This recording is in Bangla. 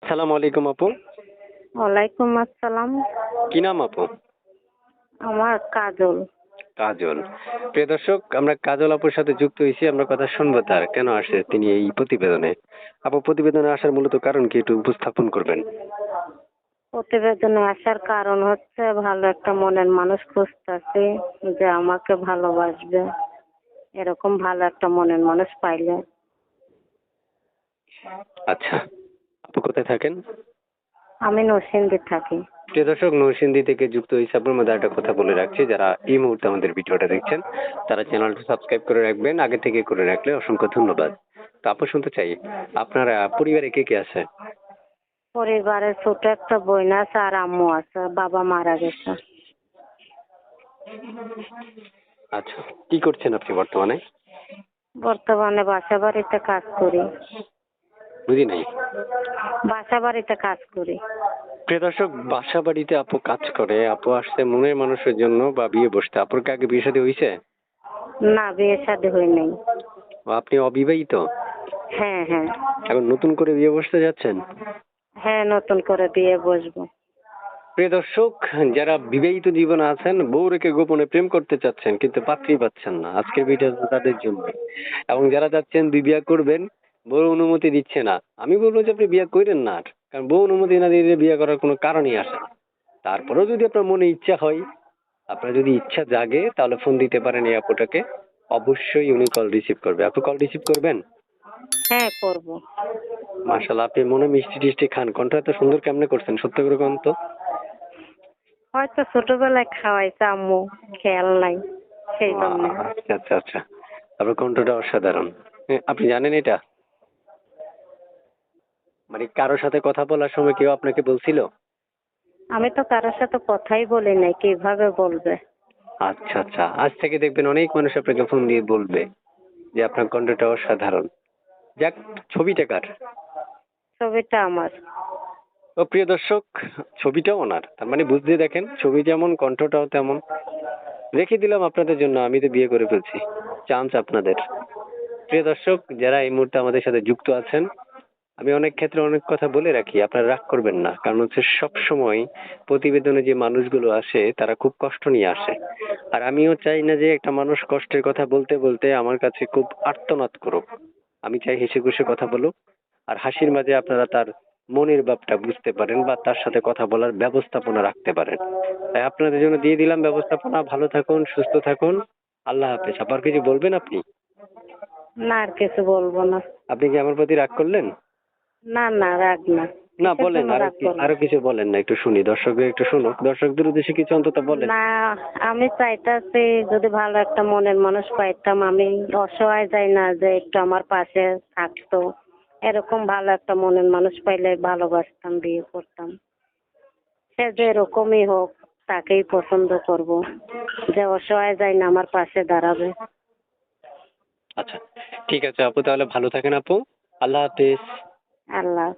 সালাম আলাইকুম আপু। ওয়ালাইকুম আসসালাম। কি নাম আপু? আমার কাজল। কাজল। প্রিয় দর্শক, আমরা কাজল আপুর সাথে যুক্ত হয়েছি। আমরা কথা শুনবো তার কেন আসে তিনি এই প্রতিবেদনে। আপু, প্রতিবেদনে আসার মূলত কারণ কি একটু উপস্থাপন করবেন? প্রতিবেদনে আসার কারণ হচ্ছে ভালো একটা মনের মানুষ খুঁজতেছি, যে আমাকে ভালোবাসবে, এরকম ভালো একটা মনের মানুষ পাইলে। আচ্ছা, আপু কোথায় থাকেন? আমি নরসিংদী থাকি। প্রিয় দর্শক, নরসিংদী থেকে যুক্ত হয়েছে। আপনার মধ্যে একটা কথা বলে রাখছি, যারা এই মুহূর্তে আমাদের ভিডিওটা দেখছেন তারা চ্যানেলটা সাবস্ক্রাইব করে রাখবেন। আগে থেকে করে রাখলে অসংখ্য ধন্যবাদ। তো আপু, শুনতে চাই আপনার পরিবারে কে কে আছে? পরিবারে ছোট একটা বোন আছে আর আম্মু আছে, বাবা মারা গেছে। আচ্ছা, কি করছেন আপনি বর্তমানে? বর্তমানে বাসা বাড়িতে কাজ করি। বুঝি নাই। বাসা বাড়িতে কাজ করি। প্রিয় দর্শক, বাসা বাড়িতে আপু কাজ করে। আপু আসছে মনের মানুষের জন্য বা বিয়ে বসতে। আপুর কি আগে বিয়ে শাদী হয়েছে? না, বিয়ে শাদী হয় নাই। ও, আপনি অবিবাহিত? হ্যাঁ হ্যাঁ। এখন নতুন করে বিয়ে বসতে যাচ্ছেন? হ্যাঁ, নতুন করে বিয়ে বসবো। প্রিয় দর্শক, যারা বিবাহিত জীবনে আছেন, বউ রেখে গোপনে প্রেম করতে চাচ্ছেন কিন্তু পাত্রী পাচ্ছেন না, আজকের ভিডিও তাদের জন্য। এবং যারা চাচ্ছেন বিয়ে করবেন, বউ অনুমতি দিচ্ছে না, আমি বলবো যে আপনি বিয়ে করেন না আর। কারণ বউ অনুমতি না দিয়ে বিয়ে করার কোনো কারণই আসে না। তারপরেও যদি আপনার মনে ইচ্ছা হয়, আপনার যদি ইচ্ছা জাগে, তাহলে ফোন দিতে পারেন এই আপুটাকে। অবশ্যই উনি কল রিসিভ করবে। আপনি কল রিসিভ করবেন? হ্যাঁ, করব। মাশাআল্লাহ, আপনি মনে মিষ্টি টিষ্টি খান, কণ্ঠ এত সুন্দর কেমনে করছেন সত্য করে কোন তো? হয়তো ছোটবেলায় খাওয়াইছে আম্মু, খেয়াল নাই সেই জন্য। আচ্ছা আচ্ছা আচ্ছা, আপনার কণ্ঠটা অসাধারণ। আপনি জানেন এটা, মানে কারোর সাথে কথা বলার সময় কেউ আপনাকে বলছিল? আমি তো কারোর সাথে কথাই বলি নাই, কিভাবে বলবে? আচ্ছা আচ্ছা, আজ থেকে দেখবেন অনেক মানুষ আপনাকে ফোন দিয়ে বলবে যে আপনার কণ্ঠটা অসাধারণ। যাক, ছবিটা কার? ছবিটা আমার। ও প্রিয় দর্শক, ছবিটাও ওনার, তার মানে বুঝতে দেখেন ছবি যেমন কণ্ঠটাও তেমন। রেখে দিলাম আপনাদের জন্য, আমি তো বিয়ে করে ফেলছি। চান্স আপনাদের। প্রিয় দর্শক, যারা এই মুহূর্তে আমাদের সাথে যুক্ত আছেন, আমি অনেক ক্ষেত্রে অনেক কথা বলে রাখি, আপনারা রাগ করবেন না। কারণ হচ্ছে সব সময় প্রতিবেদনে যে মানুষগুলো আসে তারা খুব কষ্ট নিয়ে আসে। আর আমিও চাই না যে একটা মানুষ কষ্টের কথা বলতে বলতে আমার কাছে খুব আর্তনাদ করুক। আমি চাই হেসে খুশি কথা বলুক, আর হাসির মাঝে আপনারা তার মনের ভাবটা বুঝতে পারেন বা তার সাথে কথা বলার ব্যবস্থাপনা রাখতে পারেন। তাই আপনাদের জন্য দিয়ে দিলাম ব্যবস্থাপনা। ভালো থাকুন, সুস্থ থাকুন। আল্লাহ হাফেজ। আবার কিছু বলবেন আপনি? না, আর কিছু বলবো না। আপনি কি আমার প্রতি রাগ করলেন? না না, রাগ না। না, কিসের বলেন, জন্য আরো রাগ কি, করবো? আরো কিছু বলেন না, একটু শুনি, দর্শকদের একটু শুনুক, দর্শকদের উদ্দেশ্যে কিছু অন্তত বলেন। না, আমি চাইতাছি যদি ভালো একটা মনের মানুষ পাইতাম, আমি অসহায় যাই না, যে একটু আমার পাশে থাকতো, এরকম ভালো একটা মনের মানুষ পাইলে ভালোবাসতাম, বিয়ে করতাম। সে যে এরকমই হোক, তাকেই পছন্দ করব, যে অসহায় যাই না আমার পাশে দাঁড়াবে। আচ্ছা, ঠিক আছে আপু, তাহলে ভালো থাকেন আপু। আল্লাহ হাফেজ। আল্লাহ।